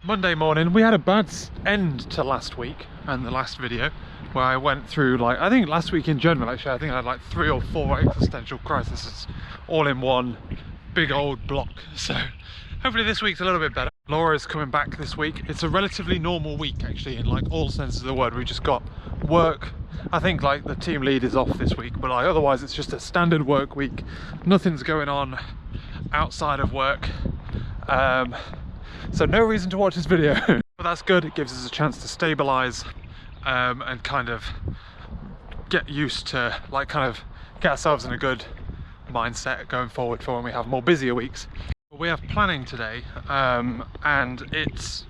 Monday morning, we had a bad end to last week and the last video where I went through, like, I think last week in general actually, I think I had like 3 or 4 existential crises all in one big old block. So hopefully this week's a little bit better. Laura's coming back this week. It's a relatively normal week actually in like all senses of the word. We just got work. I think like the team lead is off this week, but like otherwise it's just a standard work week. Nothing's going on outside of work. So no reason to watch this video, but that's good. It gives us a chance to stabilize and kind of get used to, like, kind of get ourselves in a good mindset going forward for when we have more busier weeks. We have planning today, and it's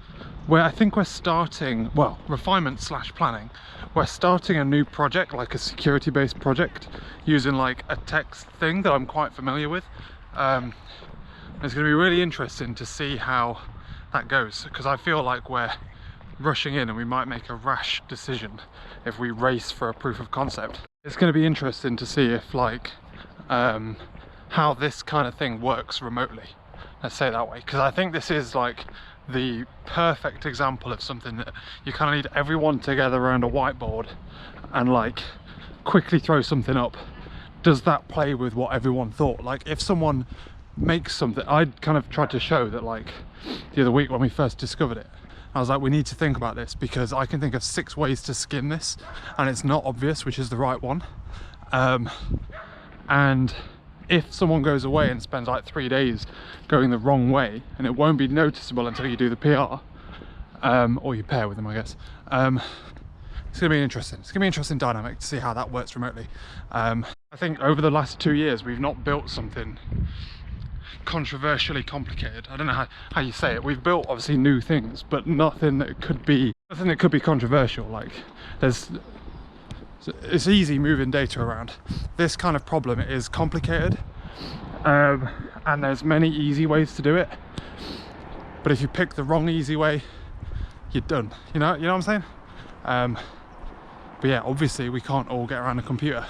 where I think we're starting, well, refinement slash planning. We're starting a new project, like a security based project, using like a text thing that I'm quite familiar with. It's going to be really interesting to see how that goes, because I feel like we're rushing in and we might make a rash decision if we race for a proof of concept. It's going to be interesting to see if like how this kind of thing works remotely, let's say that way, because I think this is like the perfect example of something that you kind of need everyone together around a whiteboard and like quickly throw something up. Does that play with what everyone thought? Like if someone makes something, I kind of tried to show that like the other week when we first discovered it, I was like, we need to think about this because I can think of 6 ways to skin this and it's not obvious which is the right one. And if someone goes away and spends like 3 days going the wrong way, and it won't be noticeable until you do the PR, or you pair with them, I guess. It's gonna be interesting. It's gonna be an interesting dynamic to see how that works remotely. I think over the last 2 years, we've not built something controversially complicated. I don't know how you say it. We've built obviously new things, but nothing that could be controversial. Like it's easy moving data around. This kind of problem is complicated, and there's many easy ways to do it, but if you pick the wrong easy way, you're done. You know what I'm saying? But yeah, obviously we can't all get around a computer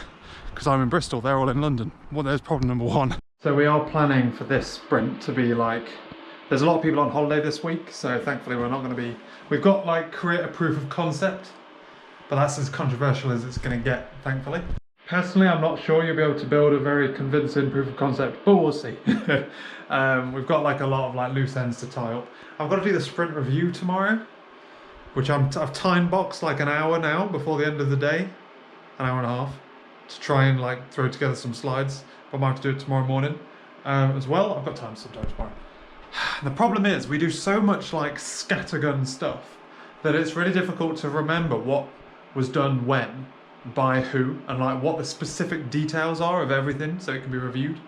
because I'm in Bristol, they're all in London. Well, there's problem number 1. So we are planning for this sprint to be like, there's a lot of people on holiday this week, so thankfully we're not going to be, we've got like create a proof of concept, but that's as controversial as it's going to get, thankfully. Personally, I'm not sure you'll be able to build a very convincing proof of concept, but we'll see. We've got like a lot of like loose ends to tie up. I've got to do the sprint review tomorrow, which I've time boxed like an hour now before the end of the day, an hour and a half, to try and like throw together some slides. But I might have to do it tomorrow morning as well. I've got time sometime tomorrow. The problem is we do so much like scattergun stuff that it's really difficult to remember what was done when, by who, and like what the specific details are of everything so it can be reviewed.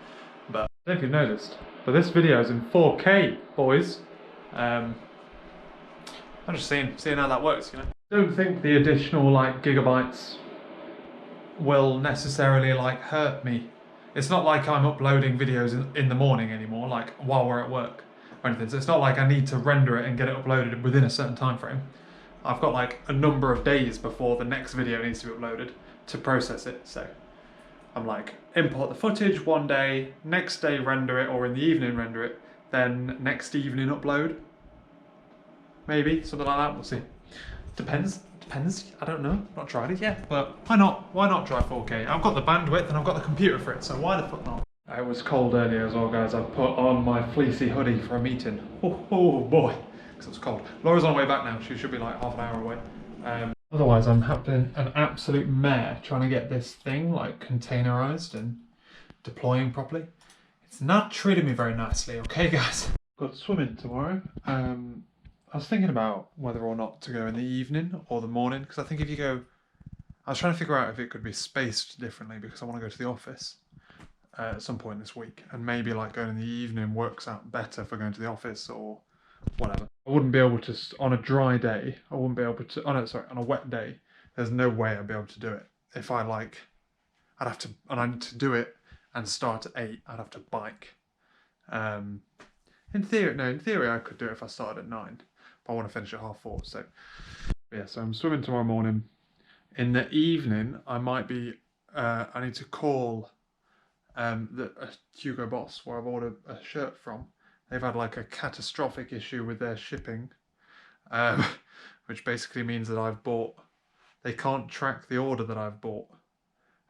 But I don't know if you've noticed, but this video is in 4K, boys. I'm just seeing how that works, you know. I don't think the additional like gigabytes will necessarily like hurt me. It's not like I'm uploading videos in the morning anymore, like while we're at work or anything. So it's not like I need to render it and get it uploaded within a certain time frame. I've got like a number of days before the next video needs to be uploaded to process it. So I'm like, import the footage one day, next day render it, or in the evening render it, then next evening upload. Maybe, something like that, we'll see. Depends, I don't know, not tried it yet, but why not try 4K? I've got the bandwidth and I've got the computer for it, so why the fuck not? It was cold earlier as well, guys. I've put on my fleecy hoodie for a meeting. Oh boy, because it was cold. Laura's on her way back now, she should be like half an hour away. Otherwise I'm having an absolute mare trying to get this thing like containerized and deploying properly. It's not treating me very nicely, okay guys? Got swimming tomorrow. I was thinking about whether or not to go in the evening or the morning, because I think if you go, I was trying to figure out if it could be spaced differently because I want to go to the office at some point this week, and maybe like going in the evening works out better for going to the office or whatever. I wouldn't be able to, on a dry day, I wouldn't be able to, oh no, sorry, on a wet day, there's no way I'd be able to do it. If I like, I'd have to, and I need to do it and start at 8, I'd have to bike. In theory I could do it if I started at 9. I want to finish at 3:30, so yeah, so I'm swimming tomorrow morning. In the evening, I might be, I need to call Hugo Boss, where I've ordered a shirt from. They've had like a catastrophic issue with their shipping, which basically means that I've bought, they can't track the order that I've bought,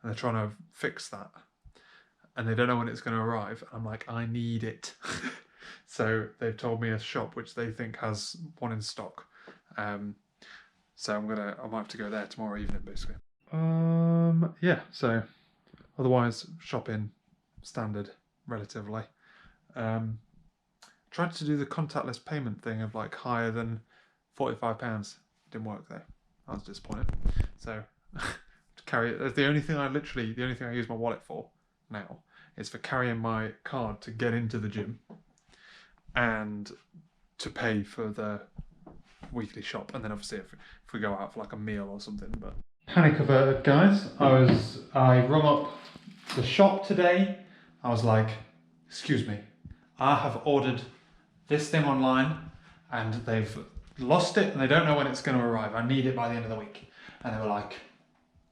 and they're trying to fix that, and they don't know when it's going to arrive. I'm like, I need it. So they've told me a shop which they think has one in stock. So I might have to go there tomorrow evening, basically. Yeah, so otherwise shopping standard relatively. Tried to do the contactless payment thing of like higher than £45. Didn't work though. I was disappointed. So to carry it, the only thing I use my wallet for now is for carrying my card to get into the gym and to pay for the weekly shop, and then obviously if we go out for like a meal or something. But panic averted, guys. I rung up the shop today. I was like, excuse me, I have ordered this thing online and they've lost it and they don't know when it's going to arrive. I need it by the end of the week. And they were like,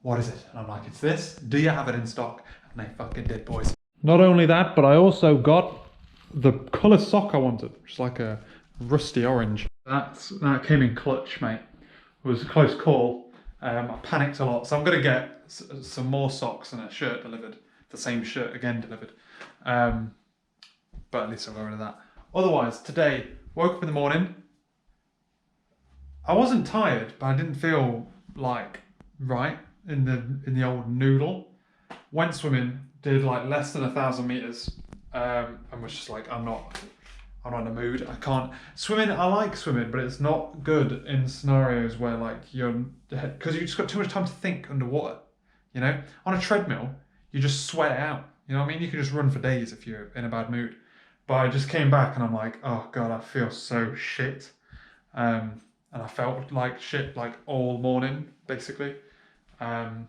what is it? And I'm like, it's this. Do you have it in stock? And they fucking did, boys. Not only that, but I also got the colour sock I wanted, which is like a rusty orange. That came in clutch, mate. It was a close call. I panicked a lot, so I'm gonna get some more socks and a shirt delivered. The same shirt again delivered. But at least I'll go rid of that. Otherwise, today, woke up in the morning. I wasn't tired, but I didn't feel like right in the old noodle. Went swimming, did like less than 1,000 meters, and was just like, I'm not in the mood. I can't. Swimming, I like swimming, but it's not good in scenarios where like because you just got too much time to think underwater, you know? On a treadmill, you just sweat it out, you know what I mean? You can just run for days if you're in a bad mood. But I just came back and I'm like, oh God, I feel so shit. And I felt like shit like all morning, basically. I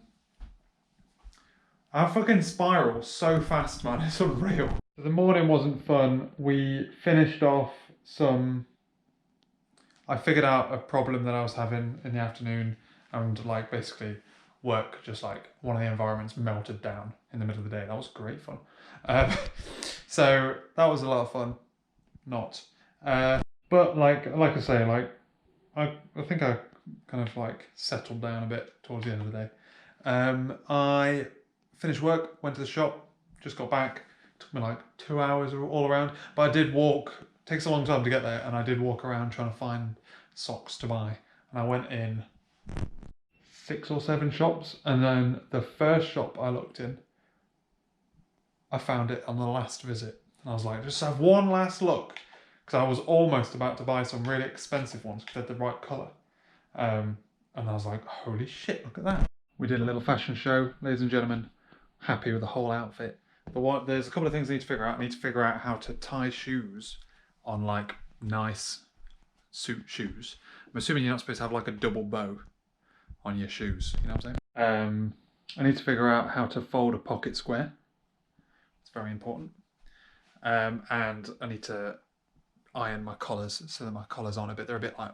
fucking spiral so fast, man, it's unreal. The morning wasn't fun. We finished off I figured out a problem that I was having in the afternoon, and like basically work, just like one of the environments melted down in the middle of the day. That was great fun. So that was a lot of fun. But like I say, like I think I kind of like settled down a bit towards the end of the day. I finished work, went to the shop, just got back. Took me like 2 hours all around, but I did walk. It takes a long time to get there, and I did walk around trying to find socks to buy. And I went in 6 or 7 shops, and then the first shop I looked in, I found it on the last visit. And I was like, just have one last look, because I was almost about to buy some really expensive ones because they're the right colour. And I was like, holy shit, look at that. We did a little fashion show, ladies and gentlemen. Happy with the whole outfit. But there's a couple of things I need to figure out. I need to figure out how to tie shoes on like nice suit shoes. I'm assuming you're not supposed to have like a double bow on your shoes, you know what I'm saying? I need to figure out how to fold a pocket square. It's very important. And I need to iron my collars so that my collars on a bit. They're a bit like,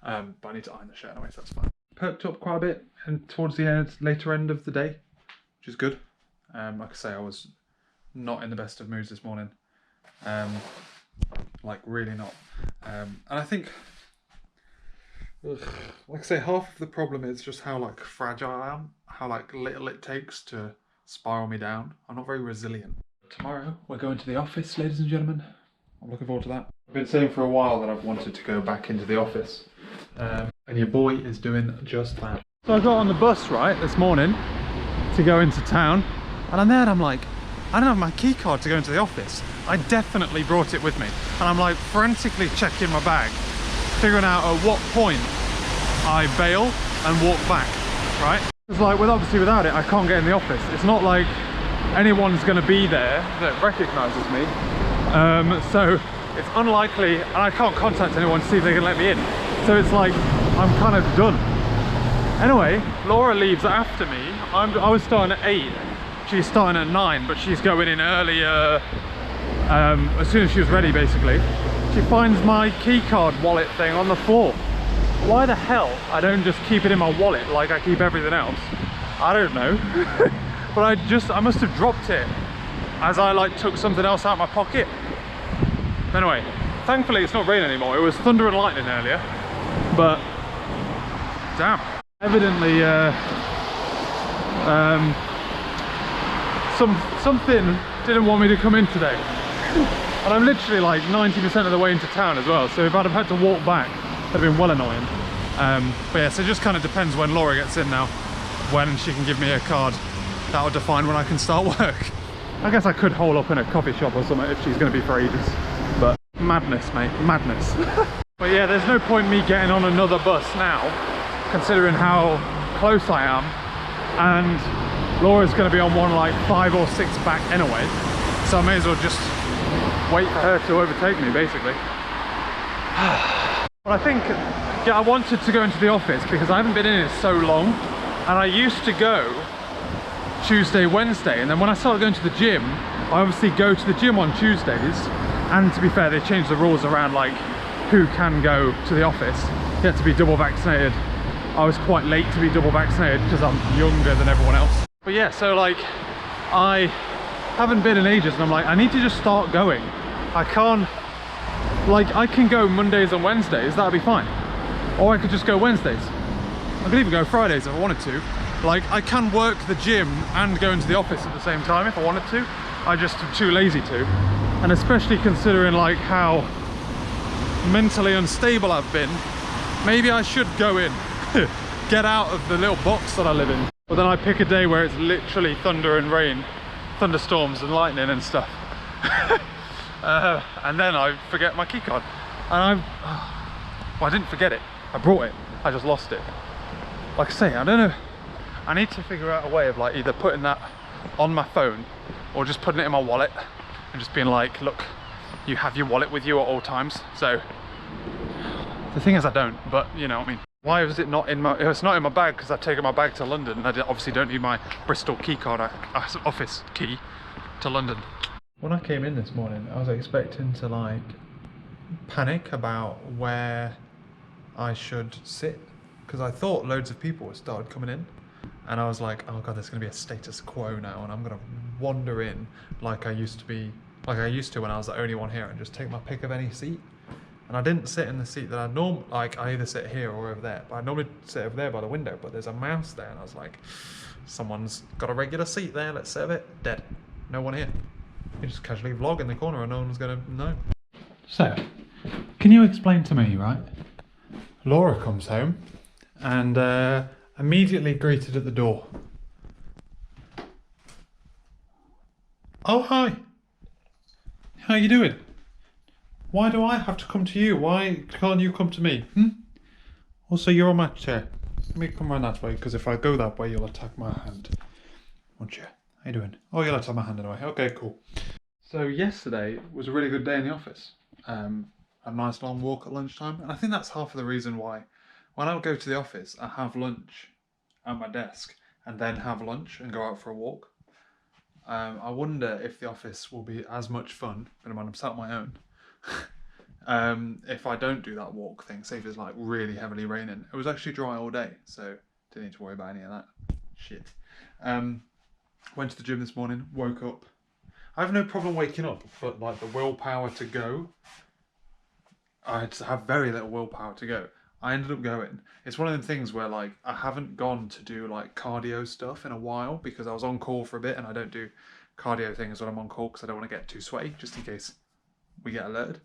but I need to iron the shirt anyway, so that's fine. Perked up quite a bit and towards the later end of the day, which is good. Like I say, I was not in the best of moods this morning. Like really not. And I think, like I say, half of the problem is just how like fragile I am, how like little it takes to spiral me down. I'm not very resilient. Tomorrow we're going to the office, ladies and gentlemen. I'm looking forward to that. I've been saying for a while that I've wanted to go back into the office. And your boy is doing just that. So I got on the bus, right, this morning to go into town. And I'm there and I'm like, I don't have my key card to go into the office. I definitely brought it with me. And I'm like frantically checking my bag, figuring out at what point I bail and walk back, right? It's like, obviously without it, I can't get in the office. It's not like anyone's gonna be there that recognises me. So it's unlikely, and I can't contact anyone to see if they can let me in. So it's like, I'm kind of done. Anyway, Laura leaves after me. I was starting at 8. She's starting at 9, but she's going in earlier as soon as she was ready, basically. She finds my keycard wallet thing on the floor. Why the hell I don't just keep it in my wallet like I keep everything else? I don't know. But I must have dropped it as I like took something else out of my pocket. Anyway, thankfully it's not raining anymore. It was thunder and lightning earlier. But damn, evidently something didn't want me to come in today. And I'm literally like 90% of the way into town as well, so if I'd have had to walk back, that'd have been well annoying. But yeah, so it just kind of depends when Laura gets in now, when she can give me a card. That'll define when I can start work. I guess I could hole up in a coffee shop or something if she's going to be for ages. But madness, mate, madness. But yeah, there's no point me getting on another bus now, considering how close I am. And Laura's going to be on one like 5 or 6 back anyway. So I may as well just wait for her to overtake me, basically. But I think, yeah, I wanted to go into the office because I haven't been in it so long. And I used to go Tuesday, Wednesday, and then when I started going to the gym, I obviously go to the gym on Tuesdays, and to be fair, they changed the rules around like who can go to the office. You have to be double vaccinated. I was quite late to be double vaccinated because I'm younger than everyone else. But yeah, so like I haven't been in ages, and I'm like, I need to just start going. I can't, like, I can go Mondays and Wednesdays, that'd be fine, or I could just go Wednesdays. I could even go Fridays if I wanted to. Like, I can work the gym and go into the office at the same time if I wanted to. I just am too lazy to. And especially considering like how mentally unstable I've been, maybe I should go in, get out of the little box that I live in. But then I pick a day where it's literally thunder and rain, thunderstorms and lightning and stuff. And then I forget my key card. And well, I didn't forget it, I brought it, I just lost it. Like I say, I don't know. I need to figure out a way of like either putting that on my phone or just putting it in my wallet and just being like, look, you have your wallet with you at all times. So the thing is I don't, but you know what I mean. Why is it not in my, it's not in my bag because I've taken my bag to London and I obviously don't need my Bristol key card, office key to London. When I came in this morning, I was expecting to like panic about where I should sit because I thought loads of people had started coming in. And I was like, oh god, there's going to be a status quo now, and I'm going to wander in like I used to when I was the only one here, and just take my pick of any seat. And I didn't sit in the seat that I normally, like I either sit here or over there, but I normally sit over there by the window, but there's a mouse there, and I was like, someone's got a regular seat there, let's serve it. Dead. No one here. You just casually vlog in the corner and no one's going to know. So, can you explain to me, right? Laura comes home and immediately greeted at the door. Oh, hi. How you doing? Why do I have to come to you? Why can't you come to me? Also, you're on my chair. Let me come around that way, because if I go that way, you'll attack my hand. Won't you? How you doing? Oh, you'll attack my hand anyway. Okay, cool. So yesterday was a really good day in the office. A nice long walk at lunchtime. And I think that's half of the reason why when I go to the office, I have lunch at my desk and then have lunch and go out for a walk. I wonder if the office will be as much fun, but I'm sat on my own, if I don't do that walk thing. Say if it's like really heavily raining. It was actually dry all day, so didn't need to worry about any of that shit. Went to the gym this morning, woke up. I have no problem waking up, but like the willpower to go, I had to have very little willpower to go. I ended up going. It's one of them things where like I haven't gone to do like cardio stuff in a while because I was on call for a bit, and I don't do cardio things when I'm on call because I don't want to get too sweaty just in case we get alerted.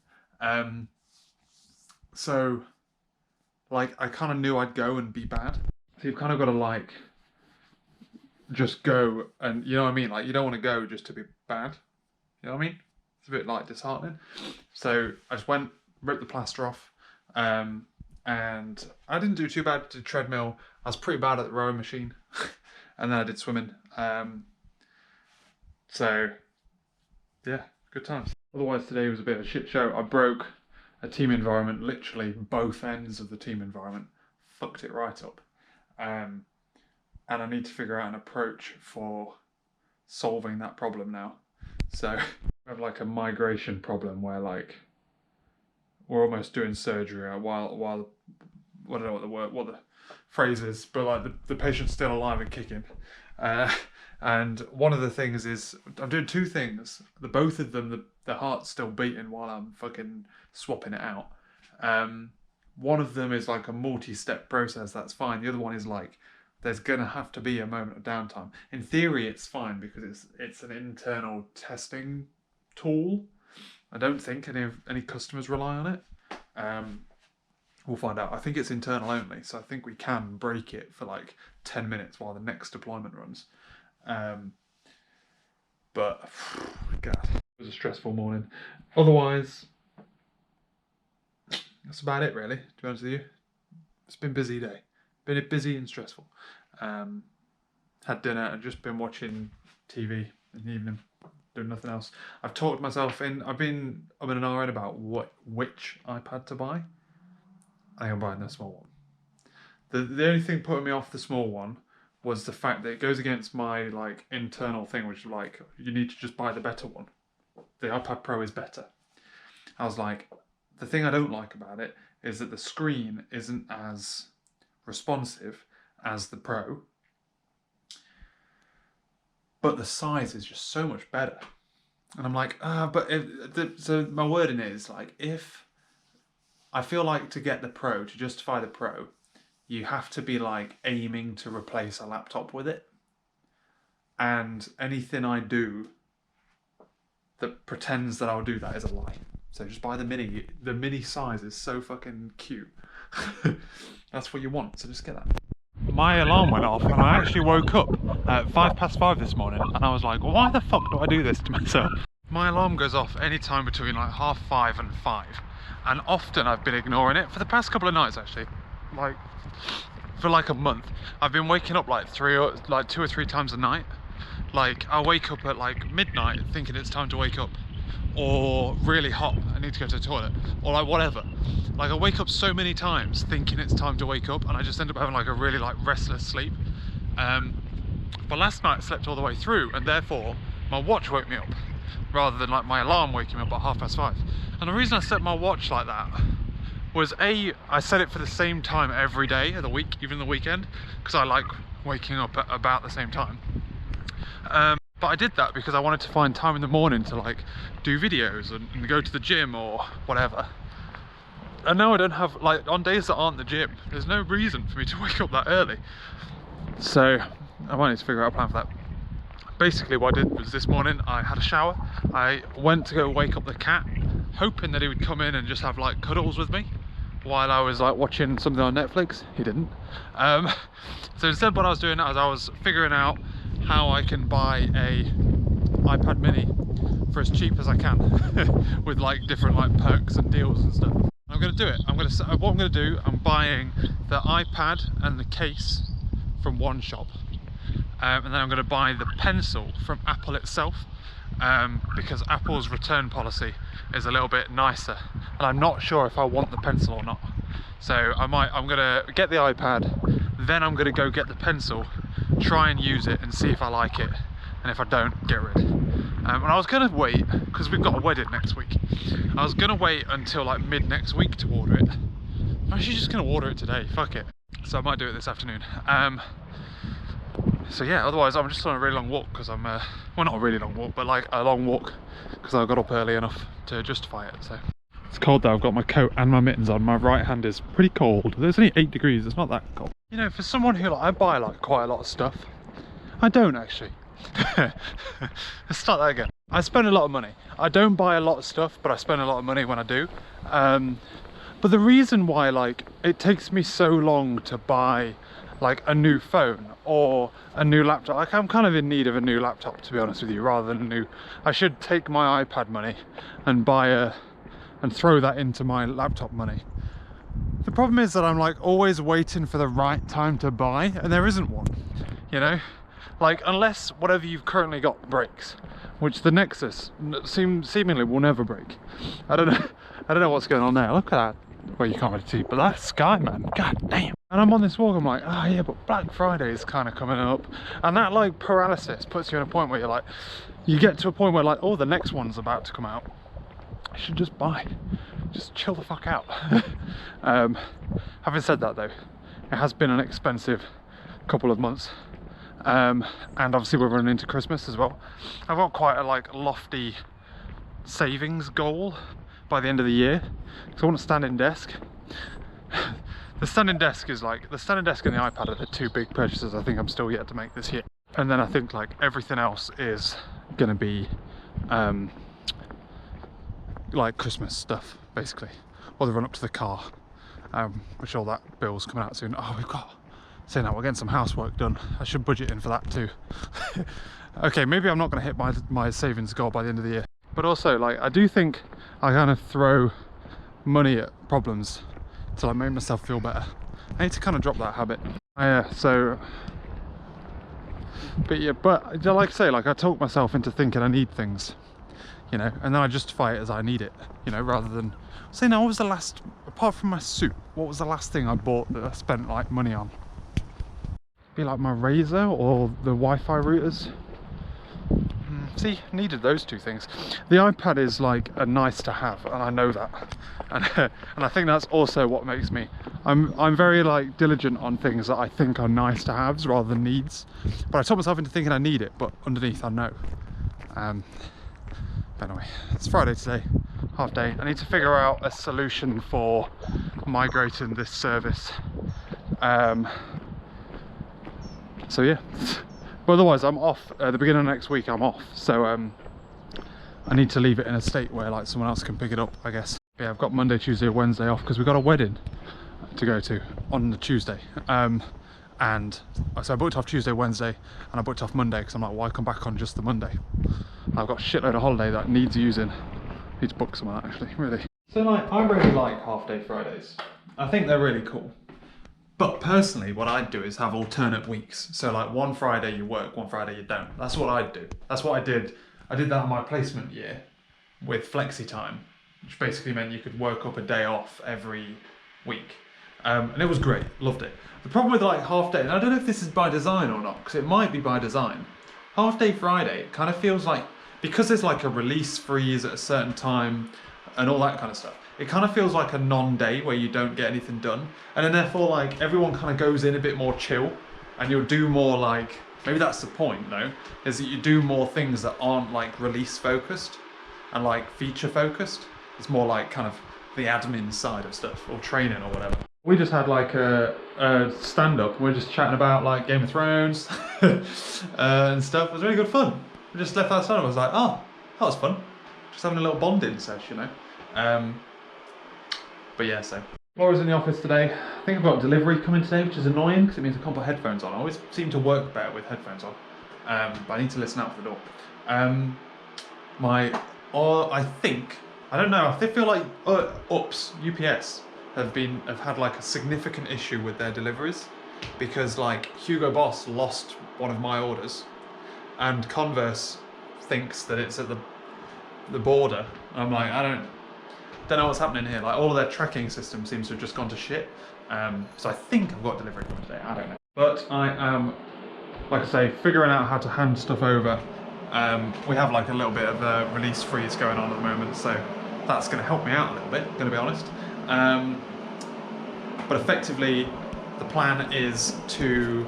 So like I kind of knew I'd go and be bad. So you've kind of got to like just go, and you know what I mean? Like you don't want to go just to be bad. You know what I mean? It's a bit like disheartening. So I just went, ripped the plaster off. And I didn't do too bad to treadmill. I was pretty bad at the rowing machine. And then I did swimming. So, yeah, good times. Otherwise, today was a bit of a shit show. I broke a team environment, literally both ends of the team environment. Fucked it right up. And I need to figure out an approach for solving that problem now. So, we have like a migration problem where like, we're almost doing surgery while I don't know what the phrase is, but like the patient's still alive and kicking. And one of the things is I'm doing two things. Both of them, the heart's still beating while I'm fucking swapping it out. one of them is like a multi-step process, that's fine. The other one is like, there's gonna have to be a moment of downtime. In theory, it's fine because it's an internal testing tool. I don't think any customers rely on it. We'll find out. I think it's internal only, so I think we can break it for like 10 minutes while the next deployment runs. But God, it was a stressful morning. Otherwise, that's about it really, to be honest with you. It's been a busy day. Been busy and stressful. Had dinner and just been watching TV in the evening, doing nothing else. I've talked myself in. I've been an hour in about which iPad to buy. I think I'm buying the small one. The only thing putting me off the small one was the fact that it goes against my like internal thing, which is like, you need to just buy the better one. The iPad Pro is better. I was like, the thing I don't like about it is that the screen isn't as responsive as the Pro, but the size is just so much better. And I'm like, so my wording is like, if I feel like to get the Pro, to justify the Pro, you have to be like aiming to replace a laptop with it. And anything I do that pretends that I'll do that is a lie. So just buy the mini. The mini size is so fucking cute. That's what you want, so just get that. My alarm went off and I actually woke up at 5:05 this morning and I was like, why the fuck do I do this to myself? My alarm goes off any time between like 5:30 and 5, and often I've been ignoring it for the past couple of nights actually. Like for like a month I've been waking up like 2 or 3 times a night. Like I'll wake up at like midnight thinking it's time to wake up, or really hot, I need to go to the toilet, or like whatever. Like I wake up so many times thinking it's time to wake up and I just end up having like a really like restless sleep. But last night I slept all the way through and therefore my watch woke me up rather than like my alarm waking me up at 5:30. And the reason I set my watch like that was I set it for the same time every day of the week, even the weekend, because I like waking up at about the same time. But I did that because I wanted to find time in the morning to like do videos and go to the gym or whatever. And now I don't have, like on days that aren't the gym, there's no reason for me to wake up that early. So I might need to figure out a plan for that. Basically what I did was this morning I had a shower. I went to go wake up the cat, hoping that he would come in and just have like cuddles with me while I was like watching something on Netflix. He didn't. So instead what I was doing is I was figuring out how I can buy a iPad mini for as cheap as I can with like different like perks and deals and stuff. I'm going to do it. What I'm going to do, I'm buying the iPad and the case from one shop, and then I'm going to buy the pencil from Apple itself, because Apple's return policy is a little bit nicer and I'm not sure if I want the pencil or not. So I'm going to get the iPad, then I'm going to go get the pencil, try and use it and see if I like it, and if I don't, get rid. And I was going to wait, because we've got a wedding next week, I was going to wait until like mid next week to order it. I'm actually just going to order it today, fuck it. So I might do it this afternoon. So yeah, otherwise I'm just on a really long walk because I'm, well not a really long walk, but like a long walk because I got up early enough to justify it, so. It's cold though, I've got my coat and my mittens on. My right hand is pretty cold. There's only 8 degrees, it's not that cold. You know, for someone who like, I buy like quite a lot of stuff. I don't actually. Let's start that again. I spend a lot of money. I don't buy a lot of stuff, but I spend a lot of money when I do. But the reason why like it takes me so long to buy like a new phone or a new laptop, like I'm kind of in need of a new laptop to be honest with you, rather than a new, I should take my iPad money and buy and throw that into my laptop money. The problem is that I'm like always waiting for the right time to buy, and there isn't one, you know? Like unless whatever you've currently got breaks, which the Nexus seemingly will never break. I don't know what's going on there. Look at that. Well, you can't really see, but that sky, man, god damn. And I'm on this walk, I'm like, oh yeah, but Black Friday is kind of coming up, and that like paralysis puts you in a point where you're like, you get to a point where like, oh, the next one's about to come out. I should just buy, just chill the fuck out. Having said that though, it has been an expensive couple of months, and obviously we're running into Christmas as well. I've got quite a like lofty savings goal by the end of the year, because I want a standing desk. The standing desk is like, the standing desk and the iPad are the two big purchases I think I'm still yet to make this year. And then I think like everything else is gonna be like Christmas stuff, basically. Or the run up to the car, which all that bill's coming out soon. Oh, we've got, saying that, we're getting some housework done. I should budget in for that too. Okay, maybe I'm not gonna hit my savings goal by the end of the year. But also, like, I do think I kind of throw money at problems to like make myself feel better. I need to kind of drop that habit. But like I say, like I talk myself into thinking I need things, you know, and then I justify it as I need it, you know, rather than say, now, what was the last, apart from my suit, what was the last thing I bought that I spent like money on? Be like my razor or the Wi-Fi routers. See, needed those two things. The iPad is like a nice to have, and I know that, and I think that's also what makes me. I'm very like diligent on things that I think are nice to haves rather than needs. But I talk myself into thinking I need it, but underneath I know. But anyway, it's Friday today, half day. I need to figure out a solution for migrating this service. So yeah. But otherwise, I'm off at the beginning of next week. I'm off, so I need to leave it in a state where like someone else can pick it up, I guess. Yeah, I've got Monday, Tuesday, Wednesday off because we've got a wedding to go to on the Tuesday. And so I booked off Tuesday, Wednesday, and I booked off Monday because I'm like, why come back on just the Monday? I've got a shitload of holiday that needs using. I need to book some of that actually, really. So like, I really like half-day Fridays. I think they're really cool. But personally, what I'd do is have alternate weeks. So like one Friday you work, one Friday you don't. That's what I'd do. That's what I did. I did that in my placement year with flexi time, which basically meant you could work up a day off every week. And it was great, loved it. The problem with like half day, and I don't know if this is by design or not, because it might be by design. Half day Friday, it kind of feels like, because there's like a release freeze at a certain time and all that kind of stuff, it kind of feels like a non-day where you don't get anything done. And then therefore like everyone kind of goes in a bit more chill and you'll do more like, maybe that's the point, no? Is that you do more things that aren't like release focused and like feature focused. It's more like kind of the admin side of stuff or training or whatever. We just had like a stand-up. We're just chatting about like Game of Thrones and stuff. It was really good fun. We just left that stand-up. I was like, oh, that was fun. Just having a little bonding session, you know? But yeah, so. Laura's in the office today. I think I've got delivery coming today, which is annoying because it means I can't put headphones on. I always seem to work better with headphones on. But I need to listen out for the door. I think, I don't know, I feel like UPS have had like a significant issue with their deliveries because like Hugo Boss lost one of my orders and Converse thinks that it's at the border. I'm like, I don't know what's happening here. Like all of their tracking system seems to have just gone to shit. So I think I've got delivery coming today, I don't know. But I am, like I say, figuring out how to hand stuff over. We have like a little bit of a release freeze going on at the moment, so that's going to help me out a little bit, going to be honest. But effectively, the plan is to,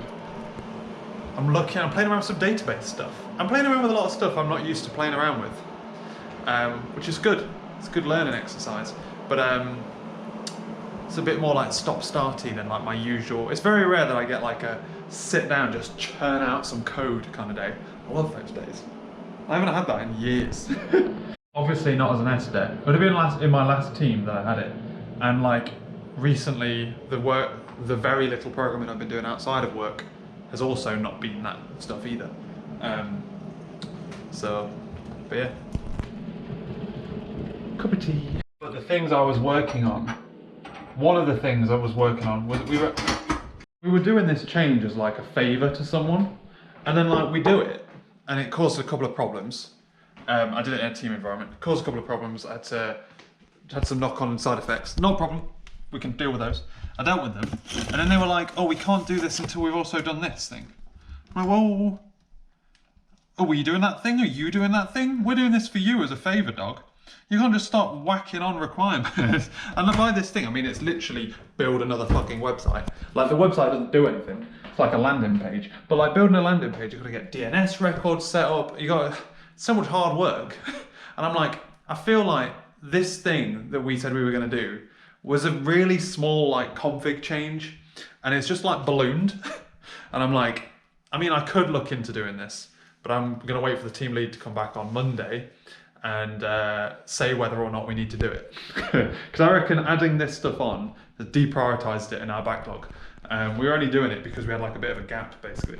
I'm playing around with some database stuff. I'm playing around with a lot of stuff I'm not used to playing around with, which is good. It's a good learning exercise, but it's a bit more like stop-starty than like my usual. It's very rare that I get like a sit down, just churn out some code kind of day. I love those days. I haven't had that in years. Obviously not as an S-Dev. It would have been in my last team that I had it. And like recently, the very little programming I've been doing outside of work has also not been that stuff either. But yeah. Cup of tea. But the things I was working on, one of the things I was working on was we were doing this change as like a favour to someone, and then like we do it, and it caused a couple of problems. I did it in a team environment. It caused a couple of problems. I had some knock-on side effects. No problem. We can deal with those. I dealt with them, and then they were like, "Oh, we can't do this until we've also done this thing." I'm like, "Well, oh, were you doing that thing? Are you doing that thing? We're doing this for you as a favour, dog. You can't just start whacking on requirements." And by this thing, I mean it's literally build another fucking website. Like the website doesn't do anything. It's like a landing page. But like building a landing page, you've got to get DNS records set up. You got so much hard work. And I'm like, I feel like this thing that we said we were going to do was a really small like config change, and it's just like ballooned. And I'm like, I mean, I could look into doing this, but I'm gonna wait for the team lead to come back on Monday and say whether or not we need to do it. Because I reckon adding this stuff on has deprioritized it in our backlog. We were only doing it because we had like a bit of a gap, basically.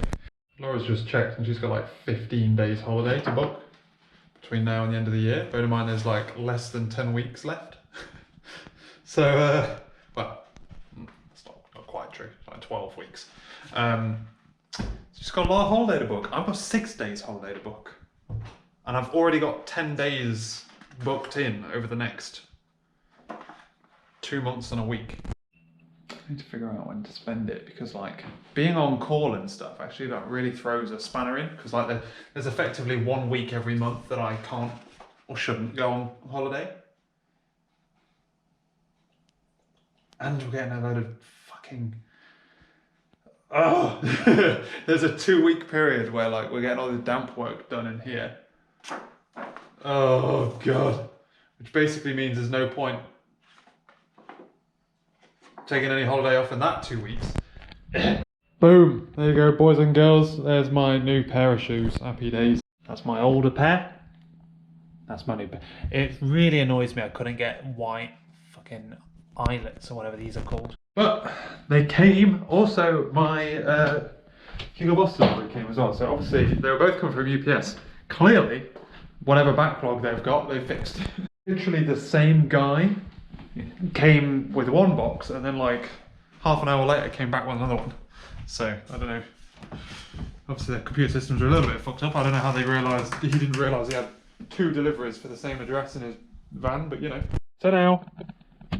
Laura's just checked and she's got like 15 days holiday to book between now and the end of the year. Bear in mind there's like less than 10 weeks left. So, well, it's not quite true, it's like 12 weeks. She's got a lot of holiday to book. I've got 6 days holiday to book. And I've already got 10 days booked in over the next 2 months and a week. I need to figure out when to spend it, because like being on call and stuff actually like really throws a spanner in, because like there's effectively 1 week every month that I can't or shouldn't go on holiday. And we're getting a load of fucking... Oh! There's a 2-week period where like we're getting all the damp work done in here. Oh god. Which basically means there's no point taking any holiday off in that 2 weeks. Boom! There you go, boys and girls. There's my new pair of shoes. Happy days. That's my older pair. That's my new pair. It really annoys me I couldn't get white fucking eyelets or whatever these are called. But they came. Also, my Hugo Boss delivery came as well. So obviously they were both coming from UPS. Clearly, whatever backlog they've got, they fixed. Literally the same guy came with one box, and then like half an hour later came back with another one. So I don't know. Obviously their computer systems are a little bit fucked up. I don't know how they realised he didn't realise he had 2 deliveries for the same address in his van, but you know. So now,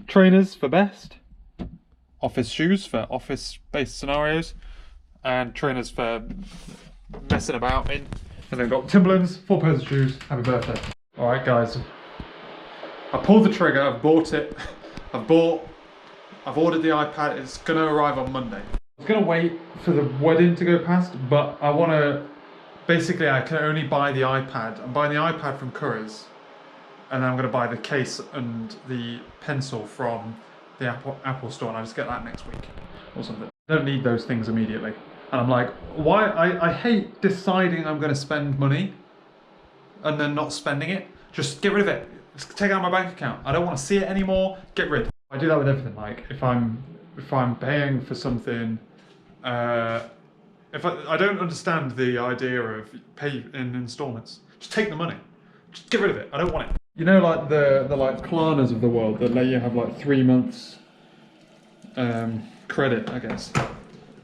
trainers for best, office shoes for office-based scenarios, and trainers for messing about in. And then got Timberlands, 4 pairs of shoes. Happy birthday. Alright guys, I pulled the trigger, I've bought it. I've ordered the iPad, it's gonna arrive on Monday. I was gonna wait for the wedding to go past, but I wanna, basically I can only buy the iPad. I'm buying the iPad from Currys, and then I'm gonna buy the case and the pencil from the Apple store, and I just get that next week or something. I don't need those things immediately. And I'm like, why? I hate deciding I'm going to spend money and then not spending it. Just get rid of it. Just take it out of my bank account. I don't want to see it anymore. Get rid. I do that with everything. Like if I'm paying for something, if I don't understand the idea of pay in installments. Just take the money. Just get rid of it. I don't want it. You know, like the like Klarnas of the world that let you have like 3 months credit, I guess.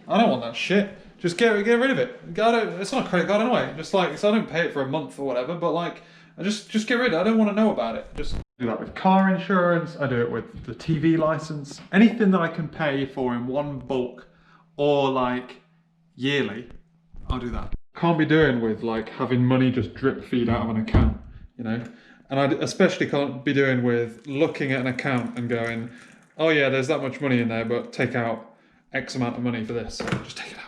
I don't want that shit. Just get rid of it. It's not a credit card anyway. Just like, so I don't pay it for a month or whatever, but like, just get rid of it. I don't want to know about it. Just do that with car insurance. I do it with the TV license. Anything that I can pay for in one bulk or like yearly, I'll do that. Can't be doing with like having money just drip feed out of an account, you know? And I especially can't be doing with looking at an account and going, oh yeah, there's that much money in there, but take out X amount of money for this. Just take it out.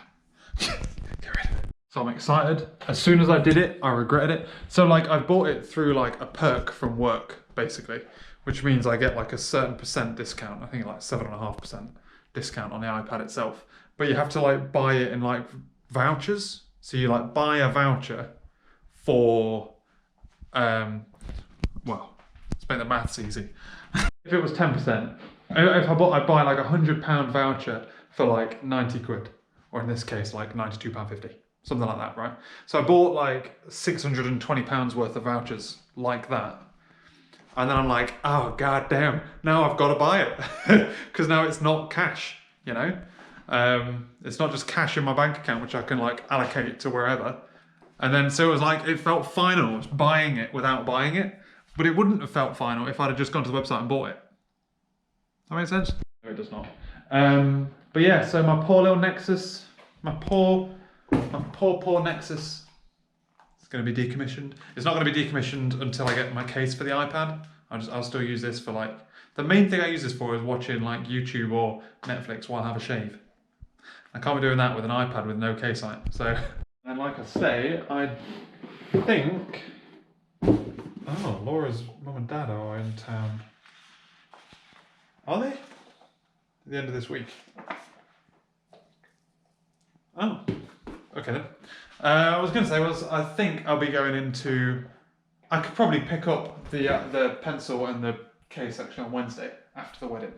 Get rid of it. So I'm excited. As soon as I did it, I regretted it. So like I bought it through like a perk from work, basically, which means I get like a certain percent discount. I think like 7.5% discount on the iPad itself. But you have to like buy it in like vouchers. So you like buy a voucher for, well, let's make the maths easy. If it was 10%, if I'd buy like £100 voucher for like 90 quid, or in this case like £92.50, something like that, right? So I bought like £620 worth of vouchers like that, and then I'm like, oh god damn, now I've got to buy it because now it's not cash, you know. It's not just cash in my bank account which I can like allocate to wherever. And then so it was like, it felt final buying it without buying it, but it wouldn't have felt final if I'd have just gone to the website and bought it. That makes sense? No, it does not. But yeah, so my poor little Nexus, my poor Nexus, it's going to be decommissioned. It's not going to be decommissioned until I get my case for the iPad. I'll still use this for like, the main thing I use this for is watching like YouTube or Netflix while I have a shave. I can't be doing that with an iPad with no case on it. So, and like I say, I think, oh, Laura's mum and dad are in town. Are they? At the end of this week. Oh, okay then. I was going to say I think I'll be going into. I could probably pick up the pencil and the K section on Wednesday after the wedding.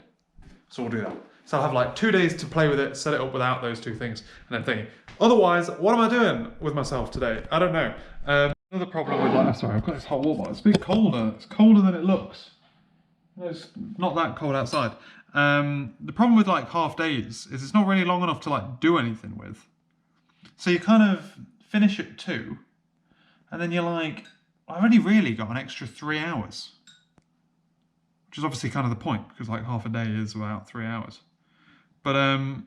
So we'll do that. So I'll have like 2 days to play with it, set it up without those two things, and then thinking. Otherwise, what am I doing with myself today? I don't know. Another problem with like, sorry, I've got this hot water bottle. It's a bit colder. It's colder than it looks. It's not that cold outside. The problem with like half days is it's not really long enough to like do anything with. So you kind of finish at 2, and then you're like, I've only really got an extra 3 hours. Which is obviously kind of the point, because like half a day is about 3 hours. But, or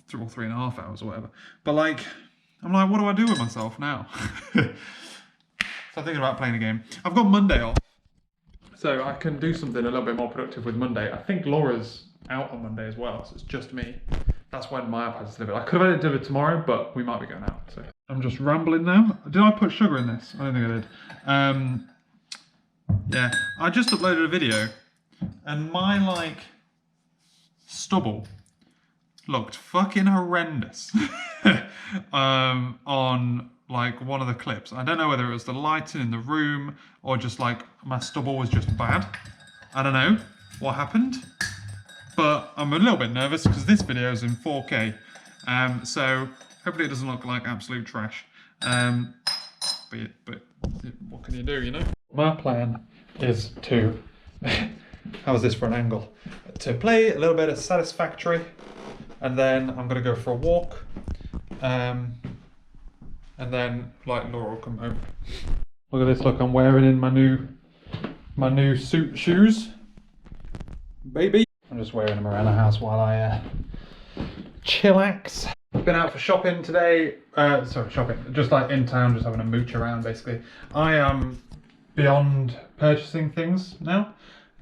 3.5 hours or whatever. But like, I'm like, what do I do with myself now? So I'm thinking about playing a game. I've got Monday off. So I can do something a little bit more productive with Monday. I think Laura's out on Monday as well, so it's just me. That's when my iPad's delivered. I could have had it delivered tomorrow, but we might be going out. So I'm just rambling now. Did I put sugar in this? I don't think I did. Yeah, I just uploaded a video, and my like stubble looked fucking horrendous on like one of the clips. I don't know whether it was the lighting in the room or just like my stubble was just bad. I don't know what happened, but I'm a little bit nervous because this video is in 4K. So hopefully it doesn't look like absolute trash. But what can you do, you know? My plan is to, how's this for an angle? To play a little bit of Satisfactory, and then I'm gonna go for a walk, and then like Laura will come home. Look at this, look, I'm wearing in my new suit shoes, baby. I'm just wearing them around the house while I chillax. Been out for shopping today, just like in town, just having a mooch around basically. I am beyond purchasing things now.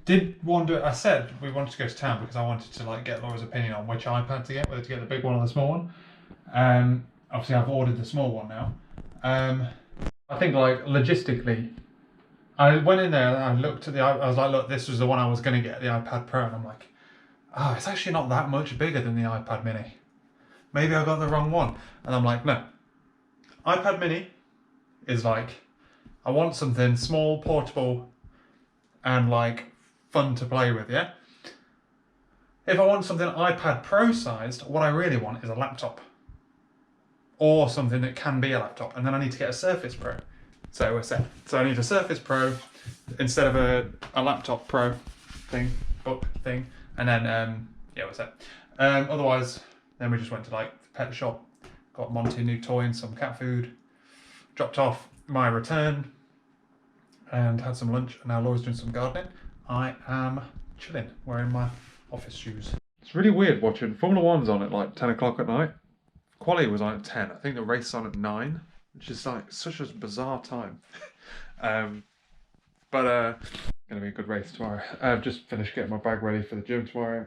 I said we wanted to go to town because I wanted to like get Laura's opinion on which iPad to get, whether to get the big one or the small one. Obviously I've ordered the small one now. I think like logistically, I went in there and I looked at I was like, look, this was the one I was going to get, the iPad Pro, and I'm like, oh, it's actually not that much bigger than the iPad Mini. Maybe I got the wrong one. And I'm like, no. iPad Mini is like, I want something small, portable, and like fun to play with, yeah? If I want something iPad Pro sized, what I really want is a laptop. Or something that can be a laptop. And then I need to get a Surface Pro. So we're set. So I need a Surface Pro instead of a laptop Pro book thing. And then, yeah, we're set. Otherwise, then we just went to like the pet shop, got Monty a new toy and some cat food, dropped off my return, and had some lunch. And now Laura's doing some gardening. I am chilling, wearing my office shoes. It's really weird watching Formula 1's on at like 10 o'clock at night. Quali was on at 10. I think the race is on at 9, which is like such a bizarre time. But gonna be a good race tomorrow. I've just finished getting my bag ready for the gym tomorrow.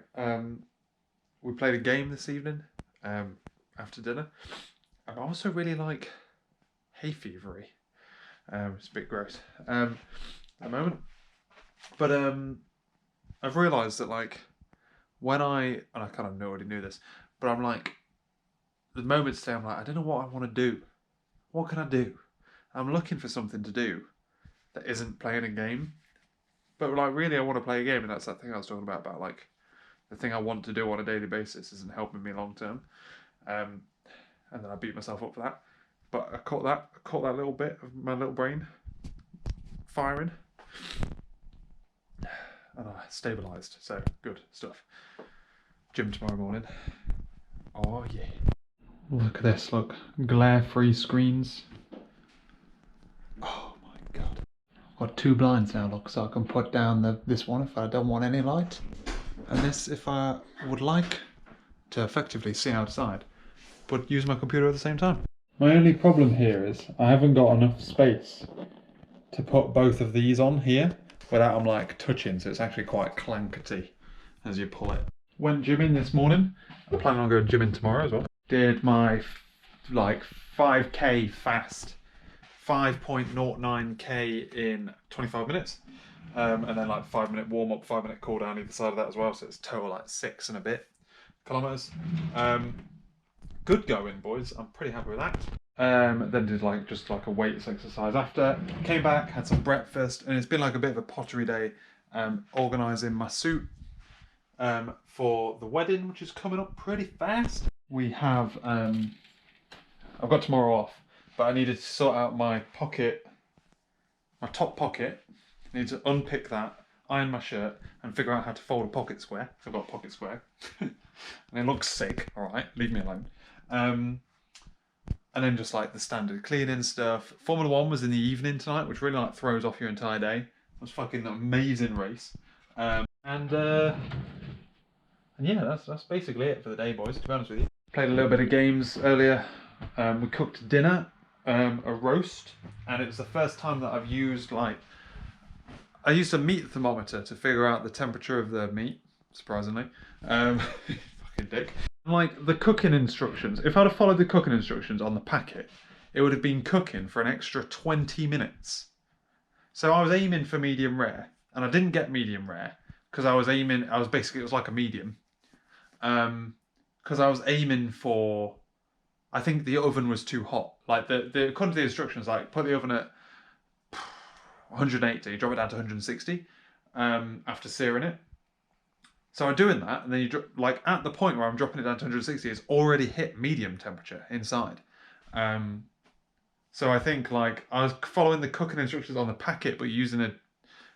We played a game this evening after dinner. I also really like hay fevery. It's a bit gross at the moment. But I've realised that like when and I kind of already knew this, but I'm like, the moments today I'm like, I don't know what I want to do. What can I do? I'm looking for something to do that isn't playing a game. But like really I want to play a game, and that's that thing I was talking about like the thing I want to do on a daily basis isn't helping me long term. And then I beat myself up for that. But I caught that little bit of my little brain firing. And I stabilised, so good stuff. Gym tomorrow morning. Oh yeah. Look at this, look. Glare-free screens. Oh my god. I've got 2 blinds now, look, so I can put down this one if I don't want any light. And this if I would like to effectively see outside, but use my computer at the same time. My only problem here is I haven't got enough space to put both of these on here without them like touching, so it's actually quite clankety as you pull it. Went gymming this morning. I'm planning on going gymming tomorrow as well. Did my like 5k fast, 5.09k in 25 minutes. and then like 5-minute warm up, 5-minute cool down either side of that as well. So it's total like 6 and a bit kilometers. Good going, boys. I'm pretty happy with that. Then did like just like a weights exercise after. Came back, had some breakfast, and it's been like a bit of a pottery day. Organising my suit for the wedding, which is coming up pretty fast. We have I've got tomorrow off, but I needed to sort out my pocket, my top pocket. I need to unpick that, iron my shirt, and figure out how to fold a pocket square. I've got a pocket square, and it looks sick. All right, leave me alone. And then just like the standard cleaning stuff. Formula 1 was in the evening tonight, which really like throws off your entire day. It was fucking an amazing race. And yeah, that's basically it for the day, boys, to be honest with you. Played a little bit of games earlier. We cooked dinner, a roast, and it was the first time that I've used like, I used a meat thermometer to figure out the temperature of the meat, surprisingly. Fucking dick. Like the cooking instructions, if I'd have followed the cooking instructions on the packet, it would have been cooking for an extra 20 minutes. So I was aiming for medium rare, and I didn't get medium rare because it was like a medium. Because I was aiming for, I think the oven was too hot. Like according to the instructions, like put the oven at 180, drop it down to 160 after searing it. So I'm doing that, and then like at the point where I'm dropping it down to 160, it's already hit medium temperature inside. So I think like I was following the cooking instructions on the packet, but using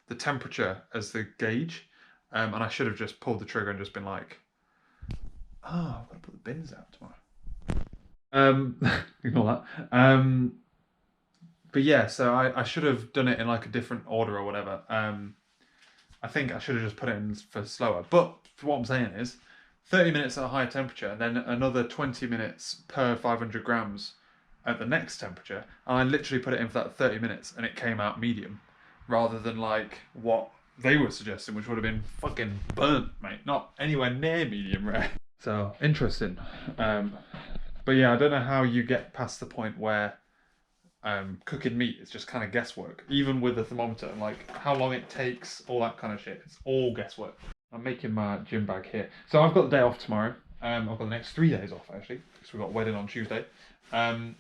the temperature as the gauge, and I should have just pulled the trigger and just been like, oh, I've got to put the bins out tomorrow. Ignore that. But yeah, so I should have done it in like a different order or whatever. I think I should have just put it in for slower. But what I'm saying is 30 minutes at a higher temperature and then another 20 minutes per 500 grams at the next temperature. And I literally put it in for that 30 minutes and it came out medium rather than like what they were suggesting, which would have been fucking burnt, mate. Not anywhere near medium rare. So interesting. But yeah, I don't know how you get past the point where cooking meat is just kind of guesswork, even with the thermometer, and like how long it takes, all that kind of shit. It's all guesswork. I'm making my gym bag here. So I've got the day off tomorrow. I've got the next 3 days off actually, because we've got a wedding on Tuesday. And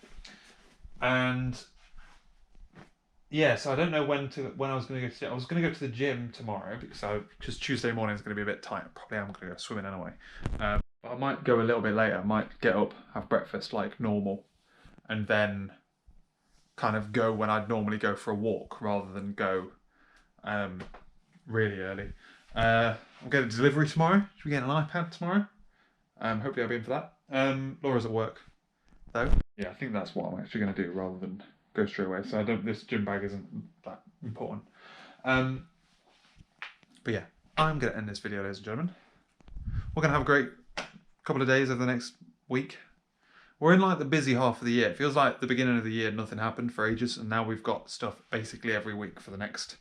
yeah, so I don't know when I was going to go to. I was going to go to the gym tomorrow because Tuesday morning is going to be a bit tight. Probably I'm going to go swimming anyway. But I might go a little bit later. I might get up, have breakfast like normal, and then kind of go when I'd normally go for a walk rather than go really early. I'm getting a delivery tomorrow. Should we get an iPad tomorrow? Hopefully I'll be in for that. Laura's at work though. Yeah, I think that's what I'm actually going to do rather than go straight away. So this gym bag isn't that important. But yeah, I'm going to end this video, ladies and gentlemen. We're going to have a great couple of days over the next week. We're in like the busy half of the year. It feels like the beginning of the year nothing happened for ages, and now we've got stuff basically every week for the next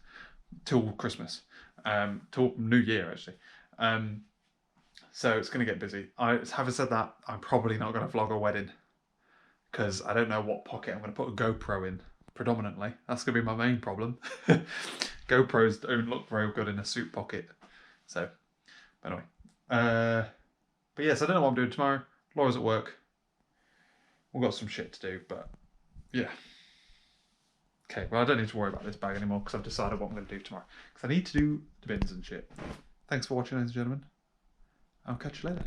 till Christmas, till New Year actually. So it's going to get busy. Having said that, I'm probably not going to vlog a wedding because I don't know what pocket I'm going to put a GoPro in predominantly. That's going to be my main problem. GoPros don't look very good in a suit pocket. So, anyway. But yes, I don't know what I'm doing tomorrow. Laura's at work. We've got some shit to do, but yeah. Okay, well, I don't need to worry about this bag anymore because I've decided what I'm going to do tomorrow. Because I need to do the bins and shit. Thanks for watching, ladies and gentlemen. I'll catch you later.